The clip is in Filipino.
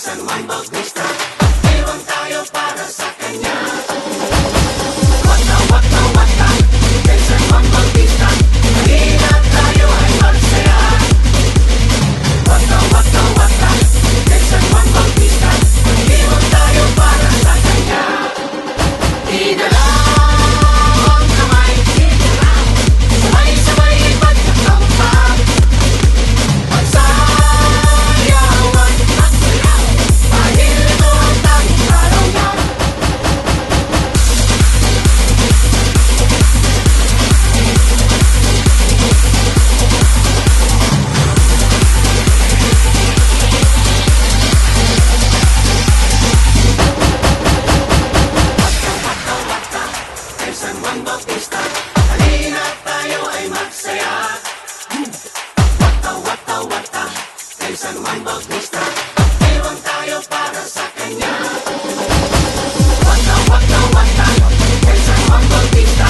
San Juan Bautista, ewan tayo para sa kanya. Wata, wata, wata, kay San Juan Bautista, halina tayo ay magsaya. Wata, wata, wata, kay San Juan Bautista, ewan tayo para sa kanya. Idalawang kamay, sabay-sabay pagkakampak, magsayawan, magsayaw, dahil ito ang tanging araw na. Kay San Juan Bautista, halina tayo ay magsaya. Wata, wata, wata, kay San Juan Bautista, ewan tayo para sa kanya. Wata, wata, wata, kay San Juan Bautista,